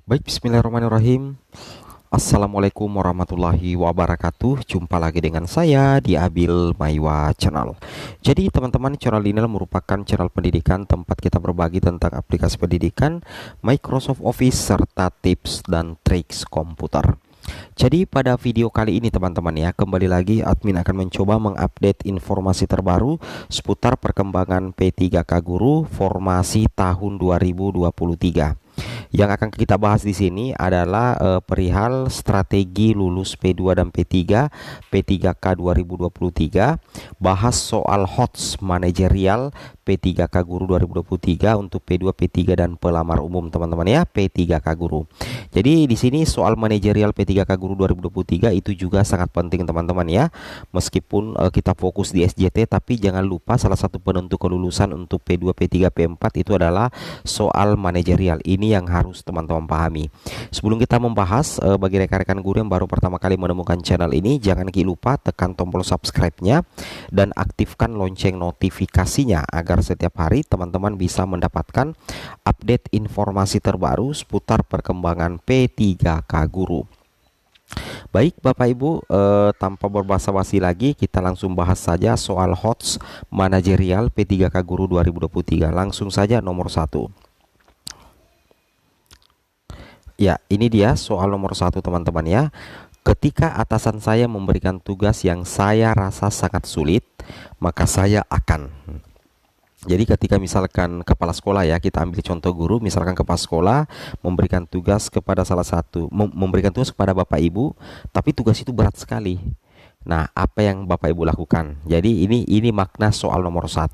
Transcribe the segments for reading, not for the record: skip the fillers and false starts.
Baik, bismillahirrahmanirrahim. Assalamualaikum warahmatullahi wabarakatuh. Jumpa lagi dengan saya di Abil Maiwa Channel. Jadi teman-teman, channel ini merupakan channel pendidikan tempat kita berbagi tentang aplikasi pendidikan, Microsoft Office, serta tips dan triks komputer. Jadi pada video kali ini teman-teman ya, kembali lagi admin akan mencoba mengupdate informasi terbaru seputar perkembangan P3K Guru formasi tahun 2023. Yang akan kita bahas di sini adalah perihal strategi lulus P2 dan P3 P3K 2023, bahas soal HOTS manajerial P3K Guru 2023 untuk P2, P3 dan pelamar umum teman-teman ya, P3K Guru. Jadi di sini soal manajerial P3K Guru 2023 itu juga sangat penting teman-teman ya. Meskipun kita fokus di SJT, tapi jangan lupa salah satu penentu kelulusan untuk P2, P3, P4 itu adalah soal manajerial. Ini yang harus teman-teman pahami. Sebelum kita membahas, bagi rekan-rekan guru yang baru pertama kali menemukan channel ini, jangan lupa tekan tombol subscribe-nya dan aktifkan lonceng notifikasinya agar setiap hari teman-teman bisa mendapatkan update informasi terbaru seputar perkembangan P3K Guru. Baik Bapak Ibu, tanpa berbasa-basi lagi, kita langsung bahas saja soal HOTS manajerial P3K Guru 2023. Langsung saja nomor 1. Ya, ini dia soal nomor 1 teman-teman ya. Ketika atasan saya memberikan tugas yang saya rasa sangat sulit, maka saya akan. Jadi ketika misalkan kepala sekolah ya, kita ambil contoh guru, misalkan kepala sekolah memberikan tugas kepada salah satu, memberikan tugas kepada Bapak Ibu, tapi tugas itu berat sekali. Nah, apa yang Bapak Ibu lakukan? Jadi ini makna soal nomor 1.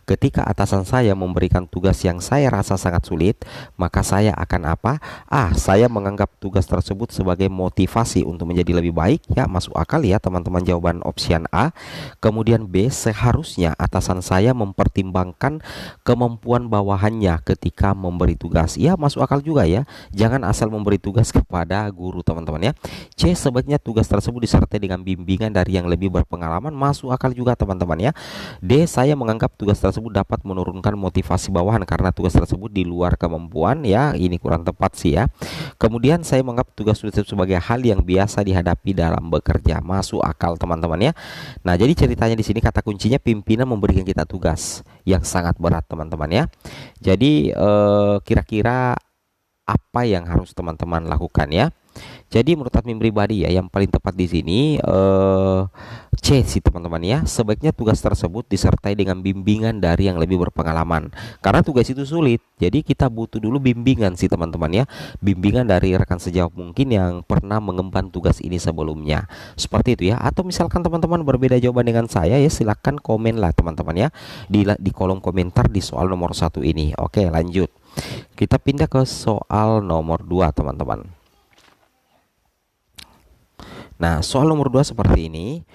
Ketika atasan saya memberikan tugas yang saya rasa sangat sulit, maka saya akan apa? Saya menganggap tugas tersebut sebagai motivasi untuk menjadi lebih baik. Ya, masuk akal ya teman-teman, jawaban opsian A. Kemudian B, seharusnya atasan saya mempertimbangkan kemampuan bawahannya ketika memberi tugas. Ya, masuk akal juga ya. Jangan asal memberi tugas kepada guru teman-teman ya. C, sebaiknya tugas tersebut disertai dengan bimbingan dari yang lebih berpengalaman. Masuk akal juga teman-teman ya. D, saya menganggap tugas tersebut dapat menurunkan motivasi bawahan karena tugas tersebut di luar kemampuan. Ya, ini kurang tepat sih ya. Kemudian saya menganggap tugas tersebut sebagai hal yang biasa dihadapi dalam bekerja. Masuk akal teman-teman ya. Nah, jadi ceritanya di sini kata kuncinya pimpinan memberikan kita tugas yang sangat berat teman-teman ya. Jadi kira-kira apa yang harus teman-teman lakukan ya? Jadi menurut admin pribadi ya, yang paling tepat di sini C sih teman-teman ya. Sebaiknya tugas tersebut disertai dengan bimbingan dari yang lebih berpengalaman. Karena tugas itu sulit. Jadi kita butuh dulu bimbingan sih teman-teman ya. Bimbingan dari rekan sejawat mungkin yang pernah mengemban tugas ini sebelumnya. Seperti itu ya. Atau misalkan teman-teman berbeda jawaban dengan saya ya, silahkan komen lah teman-teman ya di kolom komentar di soal nomor 1 ini. Oke, lanjut. Kita pindah ke soal nomor 2 teman-teman. Nah, soal nomor 2 seperti ini.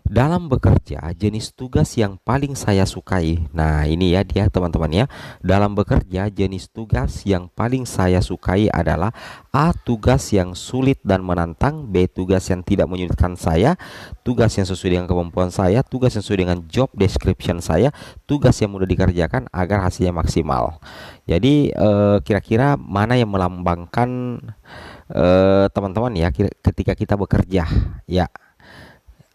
Dalam bekerja, jenis tugas yang paling saya sukai. Nah, ini ya dia teman-teman ya. Dalam bekerja, jenis tugas yang paling saya sukai adalah A, tugas yang sulit dan menantang. B, tugas yang tidak menyulitkan saya. Tugas yang sesuai dengan kemampuan saya. Tugas yang sesuai dengan job description saya. Tugas yang mudah dikerjakan agar hasilnya maksimal. Jadi kira-kira mana yang melambangkan teman-teman ya ketika kita bekerja ya?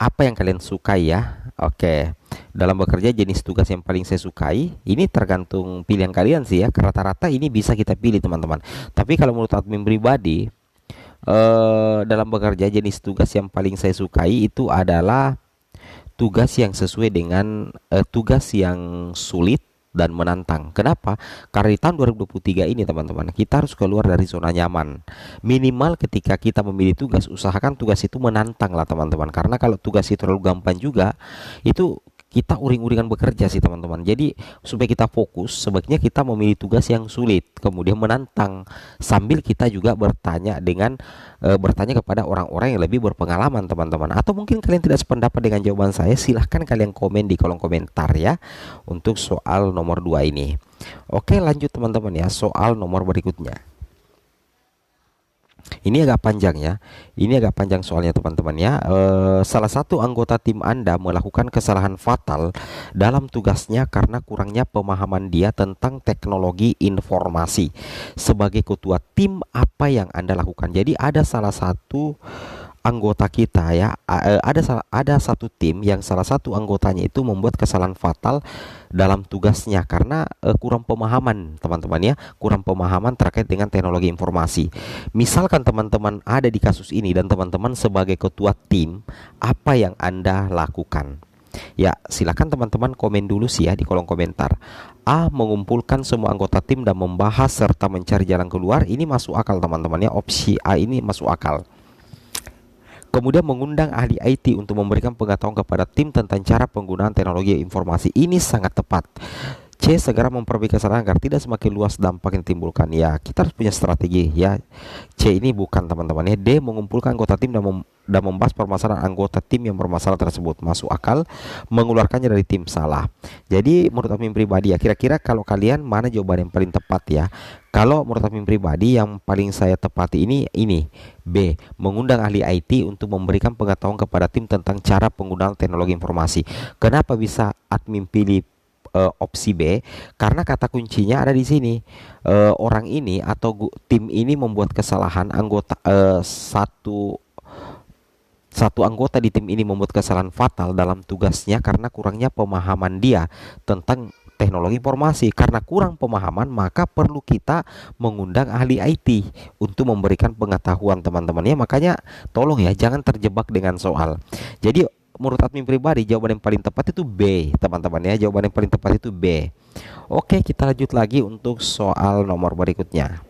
Apa yang kalian sukai ya? Oke, dalam bekerja jenis tugas yang paling saya sukai ini tergantung pilihan kalian sih ya. Rata-rata ini bisa kita pilih teman-teman. Tapi kalau menurut admin pribadi, dalam bekerja jenis tugas yang paling saya sukai itu adalah tugas yang sesuai dengan tugas yang sulit dan menantang. Kenapa? Karena di tahun 2023 ini teman-teman, kita harus keluar dari zona nyaman. Minimal ketika kita memilih tugas, usahakan tugas itu menantang lah teman-teman. Karena kalau tugas itu terlalu gampang juga, itu kita uring-uringan bekerja sih teman-teman. Jadi supaya kita fokus, sebaiknya kita memilih tugas yang sulit, kemudian menantang, sambil kita juga bertanya kepada orang-orang yang lebih berpengalaman teman-teman. Atau mungkin kalian tidak sependapat dengan jawaban saya, silahkan kalian komen di kolom komentar ya untuk soal nomor 2 ini. Oke, lanjut teman-teman ya, soal nomor berikutnya. Ini agak panjang ya. Ini agak panjang soalnya teman-teman ya. Salah satu anggota tim Anda melakukan kesalahan fatal dalam tugasnya karena kurangnya pemahaman dia tentang teknologi informasi. Sebagai ketua tim, apa yang Anda lakukan? Jadi ada salah satu anggota kita ya, ada satu tim yang salah satu anggotanya itu membuat kesalahan fatal dalam tugasnya karena kurang pemahaman teman-teman ya, kurang pemahaman terkait dengan teknologi informasi. Misalkan teman-teman ada di kasus ini dan teman-teman sebagai ketua tim, apa yang Anda lakukan? Ya, silakan teman-teman komen dulu sih ya di kolom komentar. A. Mengumpulkan semua anggota tim dan membahas serta mencari jalan keluar. Ini masuk akal teman-teman ya, opsi A ini masuk akal. Kemudian mengundang ahli IT untuk memberikan pengetahuan kepada tim tentang cara penggunaan teknologi informasi. Ini sangat tepat. C. Segera memperbaiki kesalahan agar tidak semakin luas dampak yang ditimbulkan. Ya, kita harus punya strategi ya. C ini bukan teman-teman ya. D. Mengumpulkan anggota tim dan membahas permasalahan anggota tim yang bermasalah tersebut. Masuk akal. Mengeluarkannya dari tim, salah. Jadi menurut admin pribadi ya, kira-kira kalau kalian mana jawaban yang paling tepat ya? Kalau menurut admin pribadi yang paling saya tepati ini B. Mengundang ahli IT untuk memberikan pengetahuan kepada tim tentang cara penggunaan teknologi informasi. Kenapa bisa admin pilih opsi B? Karena kata kuncinya ada di sini. Orang ini atau tim ini membuat kesalahan, satu anggota di tim ini membuat kesalahan fatal dalam tugasnya karena kurangnya pemahaman dia tentang teknologi informasi. Karena kurang pemahaman, maka perlu kita mengundang ahli IT untuk memberikan pengetahuan teman-teman ya. Makanya tolong ya, jangan terjebak dengan soal. Jadi menurut admin pribadi jawaban yang paling tepat itu B teman-teman ya. Jawaban yang paling tepat itu B. Oke, kita lanjut lagi untuk soal nomor berikutnya.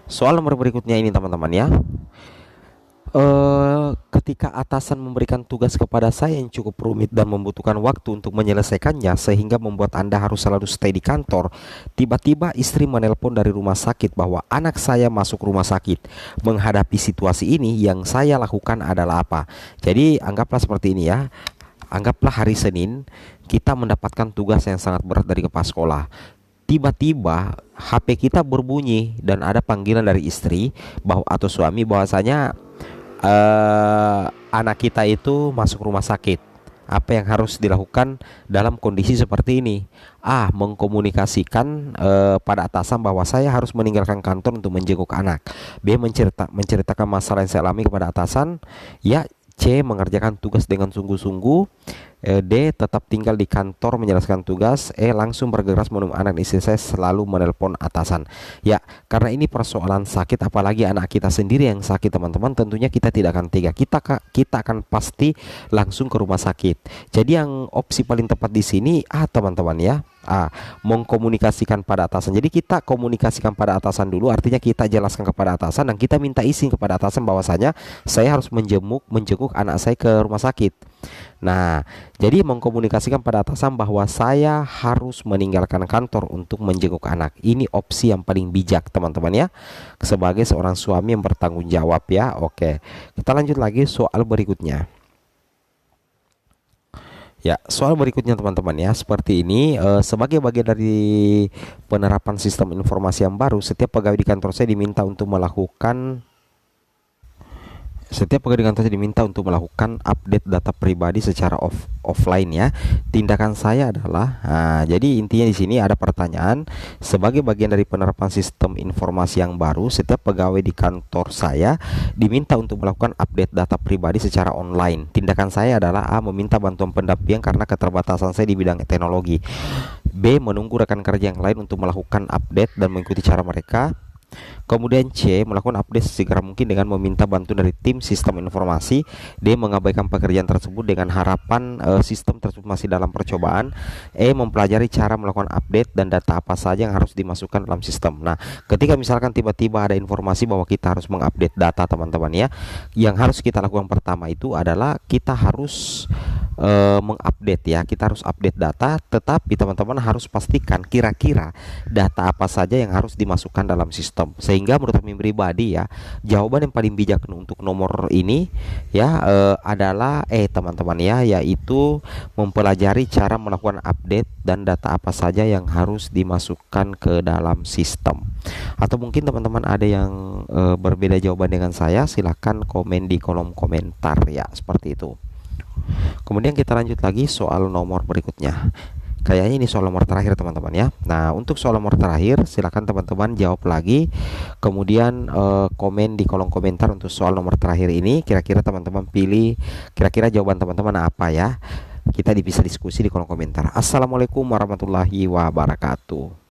Soal nomor berikutnya ini teman-teman ya. Ketika atasan memberikan tugas kepada saya yang cukup rumit dan membutuhkan waktu untuk menyelesaikannya sehingga membuat Anda harus selalu stay di kantor, tiba-tiba istri menelpon dari rumah sakit bahwa anak saya masuk rumah sakit. Menghadapi situasi ini yang saya lakukan adalah apa? Jadi anggaplah seperti ini ya. Anggaplah hari Senin kita mendapatkan tugas yang sangat berat dari kepala sekolah. Tiba-tiba HP kita berbunyi dan ada panggilan dari istri atau suami bahwasanya anak kita itu masuk rumah sakit. Apa yang harus dilakukan dalam kondisi seperti ini? A. Mengkomunikasikan pada atasan bahwa saya harus meninggalkan kantor untuk menjenguk anak. B. Menceritakan masalah yang saya alami kepada atasan. Ya. C. Mengerjakan tugas dengan sungguh-sungguh. D. Tetap tinggal di kantor menyelesaikan tugas. E. Langsung bergegas menemui anak. Istri saya selalu menelpon atasan. Ya, karena ini persoalan sakit, apalagi anak kita sendiri yang sakit teman-teman, tentunya kita tidak akan tega. Kita akan pasti langsung ke rumah sakit. Jadi yang opsi paling tepat di sini teman-teman ya. A. Mengkomunikasikan pada atasan. Jadi kita komunikasikan pada atasan dulu, artinya kita jelaskan kepada atasan dan kita minta izin kepada atasan bahwasanya saya harus menjenguk anak saya ke rumah sakit. Nah, jadi mengkomunikasikan pada atasan bahwa saya harus meninggalkan kantor untuk menjenguk anak. Ini opsi yang paling bijak teman-teman ya, sebagai seorang suami yang bertanggung jawab ya. Oke, kita lanjut lagi soal berikutnya. Ya, soal berikutnya teman-teman ya, seperti ini. Sebagai bagian dari penerapan sistem informasi yang baru, setiap pegawai di kantor saya diminta untuk melakukan update data pribadi secara offline ya. Tindakan saya adalah, jadi intinya di sini ada pertanyaan. Sebagai bagian dari penerapan sistem informasi yang baru, setiap pegawai di kantor saya diminta untuk melakukan update data pribadi secara online. Tindakan saya adalah A. Meminta bantuan pendampingan karena keterbatasan saya di bidang teknologi. B. Menunggu rekan kerja yang lain untuk melakukan update dan mengikuti cara mereka. Kemudian C. Melakukan update segera mungkin dengan meminta bantuan dari tim sistem informasi. D. Mengabaikan pekerjaan tersebut dengan harapan sistem tersebut masih dalam percobaan. E. Mempelajari cara melakukan update dan data apa saja yang harus dimasukkan dalam sistem. Nah, ketika misalkan tiba-tiba ada informasi bahwa kita harus mengupdate data teman-teman ya, yang harus kita lakukan pertama itu adalah kita harus mengupdate ya. Kita harus update data, tetapi teman-teman harus pastikan kira-kira data apa saja yang harus dimasukkan dalam sistem. sistem. Sehingga menurut kami pribadi ya, jawaban yang paling bijak untuk nomor ini ya adalah teman-teman ya, yaitu mempelajari cara melakukan update dan data apa saja yang harus dimasukkan ke dalam sistem. Atau mungkin teman-teman ada yang berbeda jawaban dengan saya, silahkan komen di kolom komentar ya, seperti itu. Kemudian kita lanjut lagi soal nomor berikutnya. Kayaknya ini soal nomor terakhir teman-teman ya. Nah, untuk soal nomor terakhir silakan teman-teman jawab lagi. Kemudian komen di kolom komentar untuk soal nomor terakhir ini. Kira-kira teman-teman pilih, kira-kira jawaban teman-teman apa ya? Kita bisa diskusi di kolom komentar. Assalamualaikum warahmatullahi wabarakatuh.